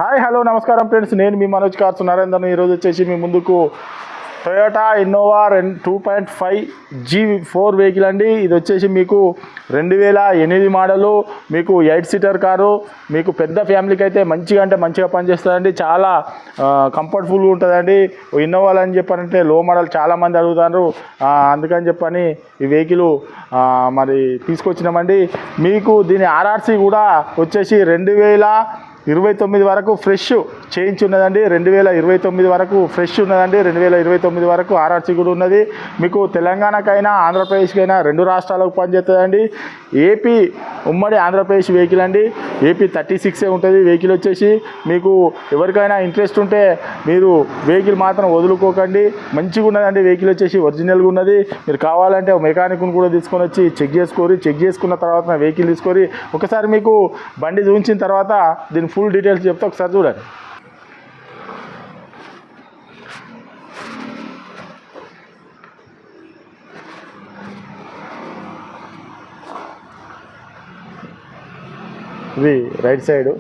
Hi hello నమస్కారం friends, నేను మీ Manoj cars Narender. ఈరోజు వచ్చేసి మీ ముందుకు టొయోటా ఇన్నోవా 2.5 G4 వెహికల్ అండి. ఇది వచ్చేసి మీకు 2008 మోడలు, మీకు 8 సీటర్ కారు. మీకు పెద్ద ఫ్యామిలీకి అయితే మంచిగా పనిచేస్తుందండి. చాలా కంఫర్టబుల్గా ఉంటుందండి. ఇన్నోవాలు అని చెప్పారంటే లో మోడల్ చాలామంది అడుగుతారు, అందుకని చెప్పని ఈ వెహికల్ మరి తీసుకొచ్చినామండి. మీకు దీని ఆర్ఆర్సీ కూడా వచ్చేసి 2029 వరకు ఫ్రెష్ చేయించి ఉన్నదండి. 2029 వరకు ఫ్రెష్ ఉన్నదండి. 2029 వరకు ఆర్ఆర్సీ కూడా ఉన్నది. మీకు తెలంగాణకైనా ఆంధ్రప్రదేశ్కైనా 2 రాష్ట్రాలకు పనిచేస్తుందండి. ఏపీ ఉమ్మడి ఆంధ్రప్రదేశ్ వెహికల్ అండి. ఏపీ 36 ఉంటుంది వెహికల్ వచ్చేసి. మీకు ఎవరికైనా ఇంట్రెస్ట్ ఉంటే మీరు వెహికల్ మాత్రం వదులుకోకండి. మంచిగా ఉన్నదండి వెహికల్ వచ్చేసి, ఒరిజినల్గా ఉన్నది. మీరు కావాలంటే మెకానిక్ను కూడా తీసుకొని వచ్చి చెక్ చేసుకున్న తర్వాత వెహికల్ తీసుకొని ఒకసారి మీకు బండి చూపించిన తర్వాత దీని ఫుల్ డీటెయిల్స్ చెప్తే ఒకసారి చూడండి. ఇది రైట్ సైడు,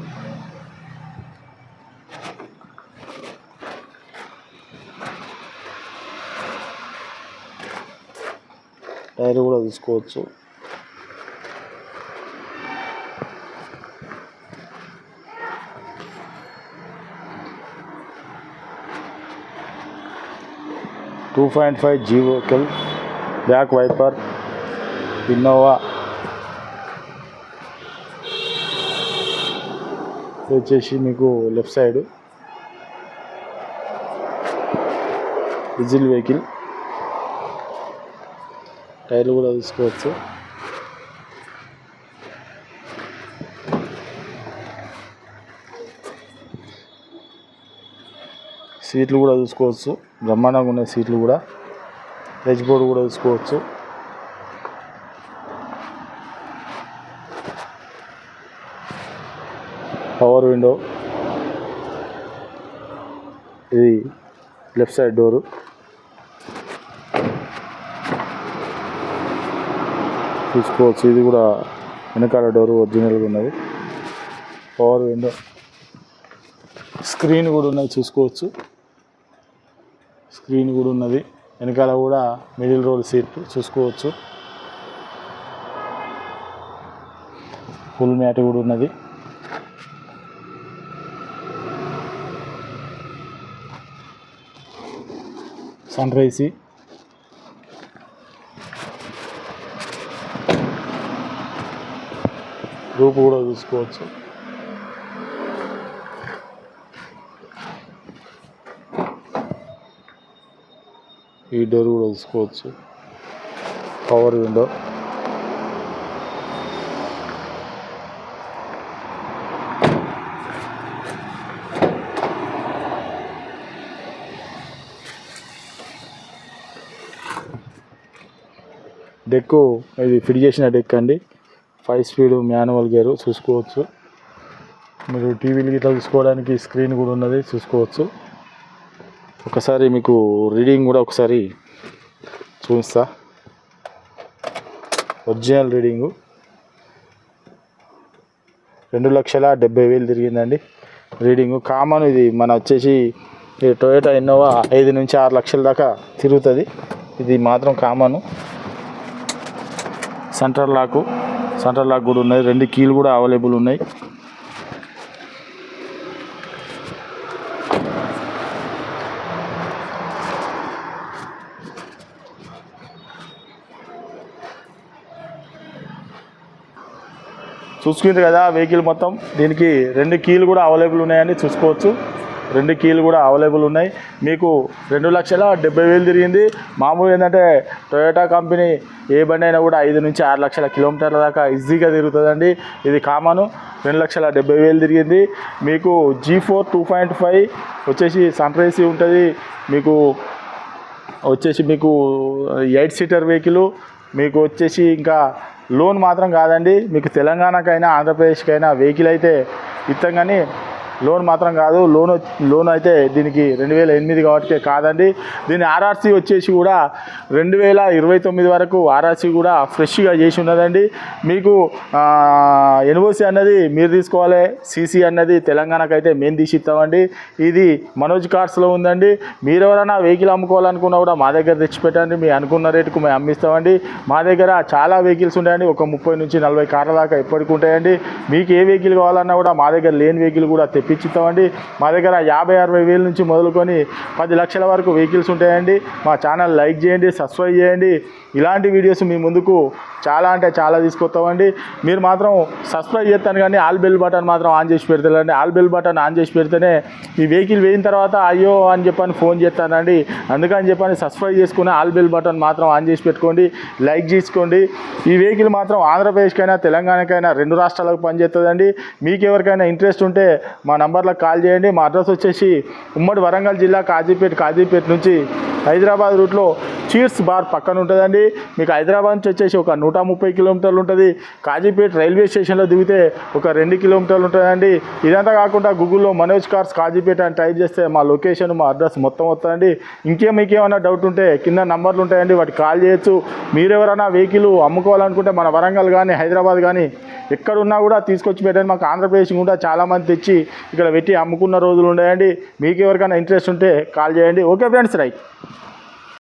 టైర్ కూడా తీసుకోవచ్చు. .5 G vehicle, back wiper, Innova. వచ్చేసి మీకు లెఫ్ట్ సైడ్ డీజిల్ వెహికల్, టైర్లు కూడా తీసుకోవచ్చు. సీట్లు కూడా చూసుకోవచ్చు, బ్రహ్మాండంగా ఉన్నాయి సీట్లు కూడా. హెచ్ బోర్డు కూడా చూసుకోవచ్చు. పవర్ విండో, ఇది లెఫ్ట్ సైడ్ డోరు. చూసుకోవచ్చు, ఇది కూడా వెనకాల డోరు ఒరిజినల్గా ఉన్నది. పవర్ విండో, స్క్రీన్ కూడా ఉన్నది చూసుకోవచ్చు. స్క్రీన్ కూడా ఉన్నది. వెనకాల కూడా మిడిల్ రోల్ సీట్ చూసుకోవచ్చు. ఫుల్ మ్యాట్ కూడా ఉన్నది. సన్ రైజ్, రూపు కూడా చూసుకోవచ్చు. ఈ డోర్ కూడా చూసుకోవచ్చు. పవర్ విండో, డెక్ ఇది ఫిట్ చేసిన డెక్ అండి. 5 స్పీడ్ మాన్యువల్ గేరు చూసుకోవచ్చు. మీరు టీవీలు ఇట్లా చూసుకోవడానికి స్క్రీన్ కూడా ఉన్నది చూసుకోవచ్చు. ఒకసారి మీకు రీడింగ్ కూడా ఒకసారి చూపిస్తా. ఒరిజినల్ రీడింగు 2,70,000 తిరిగిందండి రీడింగు. కామన్ ఇది మన వచ్చేసి టొయోటా ఇన్నోవా 5 నుంచి 6 లక్షల దాకా తిరుగుతుంది. ఇది మాత్రం కామను. సెంటర్ లాక్ కూడా ఉన్నాయి. 2 కీలు కూడా అవైలబుల్ ఉన్నాయి. చూసుకుంటారు కదా వెహికల్ మొత్తం. దీనికి 2 కీలు కూడా అవైలబుల్ ఉన్నాయని చూసుకోవచ్చు. 2 కీలు కూడా అవైలబుల్ ఉన్నాయి. మీకు 2,70,000 తిరిగింది. మామూలు ఏంటంటే టొయోటా కంపెనీ ఏ బండి అయినా కూడా 5 నుంచి 6 లక్షల కిలోమీటర్ల దాకా ఈజీగా తిరుగుతుందండి. ఇది కామను. 2,70,000 తిరిగింది. మీకు G4 2.5 వచ్చేసి సన్ రైజ్ ఉంటుంది. మీకు 8 సీటర్ వెహికల్. మీకు వచ్చేసి ఇంకా లోన్ మాత్రం కాదండి. మీకు తెలంగాణకైనా ఆంధ్రప్రదేశ్కైనా వెహికల్ అయితే ఇస్తాం, కానీ లోన్ మాత్రం కాదు. లోన్ అయితే దీనికి 2008 కాబట్టి కాదండి. దీని ఆర్ఆర్సీ వచ్చేసి కూడా 2029 వరకు ఆర్ఆర్సీ కూడా ఫ్రెష్గా చేసి ఉన్నదండి. మీకు ఎన్ఓసి అన్నది మీరు తీసుకోవాలి, సీసీ అన్నది తెలంగాణకు అయితే మేము తీసి ఇస్తామండి. ఇది మనోజ్ కార్స్లో ఉందండి. మీరు ఎవరైనా వెహికల్ అమ్ముకోవాలనుకున్నా కూడా మా దగ్గర తెచ్చిపెట్టండి, మీ అనుకున్న రేటుకు మేము అమ్మిస్తామండి. మా దగ్గర చాలా వెహికల్స్ ఉంటాయండి, ఒక 30 నుంచి 40 కార్ల దాకా ఎప్పటికి ఉంటాయండి. మీకు ఏ వెహికల్ కావాలన్నా కూడా మా దగ్గర లేని వెహికల్ కూడా తెప్పించుతామండి. మా దగ్గర 50-60 వేల నుంచి మొదలుకొని 10 లక్షల వరకు వెహికల్స్ ఉంటాయండి. మా ఛానల్ లైక్ చేయండి, సబ్స్క్రైబ్ చేయండి. ఇలాంటి వీడియోస్ మీ ముందుకు చాలా అంటే చాలా తీసుకొస్తామండి. మీరు మాత్రం సబ్స్క్రైబ్ చేస్తాను కానీ ఆల్ బెల్ బటన్ మాత్రం ఆన్ చేసి పెడతానండి. ఆల్ బెల్ బటన్ ఆన్ చేసి పెడితేనే ఈ వెహికల్ వేయిన తర్వాత అయ్యో అని చెప్పని ఫోన్ చేస్తానండి. అందుకని చెప్పని సబ్స్క్రైబ్ చేసుకుని ఆల్ బెల్ బటన్ మాత్రం ఆన్ చేసి పెట్టుకోండి, లైక్ చేసుకోండి. ఈ వెహికల్ మాత్రం ఆంధ్రప్రదేశ్కైనా తెలంగాణకైనా 2 రాష్ట్రాలకు పనిచేస్తుందండి. మీకు ఎవరికైనా ఇంట్రెస్ట్ ఉంటే మా నంబర్లకు కాల్ చేయండి. మా అడ్రస్ వచ్చేసి ఉమ్మడి వరంగల్ జిల్లా కాజీపేట నుంచి హైదరాబాద్ రూట్లో చీర్స్ బార్ పక్కన ఉంటుందండి. మీకు హైదరాబాద్ నుంచి వచ్చేసి ఒక 130 కిలోమీటర్లు ఉంటుంది. కాజీపేట రైల్వే స్టేషన్లో దిగితే ఒక 2 కిలోమీటర్లు ఉంటుందండి. ఇదంతా కాకుండా గూగుల్లో మనోజ్ కార్స్ కాజీపేట అని టైప్ చేస్తే మా లొకేషన్, మా అడ్రస్ మొత్తం వస్తుందండి. మీకేమైనా డౌట్ ఉంటే కింద నంబర్లు ఉంటాయండి, వాటికి కాల్ చేయొచ్చు. మీరెవరైనా వెహికల్ అమ్ముకోవాలనుకుంటే మన వరంగల్ కానీ హైదరాబాద్ కానీ ఎక్కడున్నా కూడా తీసుకొచ్చి పెట్టండి. మాకు ఆంధ్రప్రదేశ్ కూడా చాలామంది తెచ్చి ఇక్కడ పెట్టి అమ్ముకున్న రోజులు ఉన్నాయండి. మీకు ఎవరికైనా ఇంట్రెస్ట్ ఉంటే కాల్ చేయండి. Okay friends, right.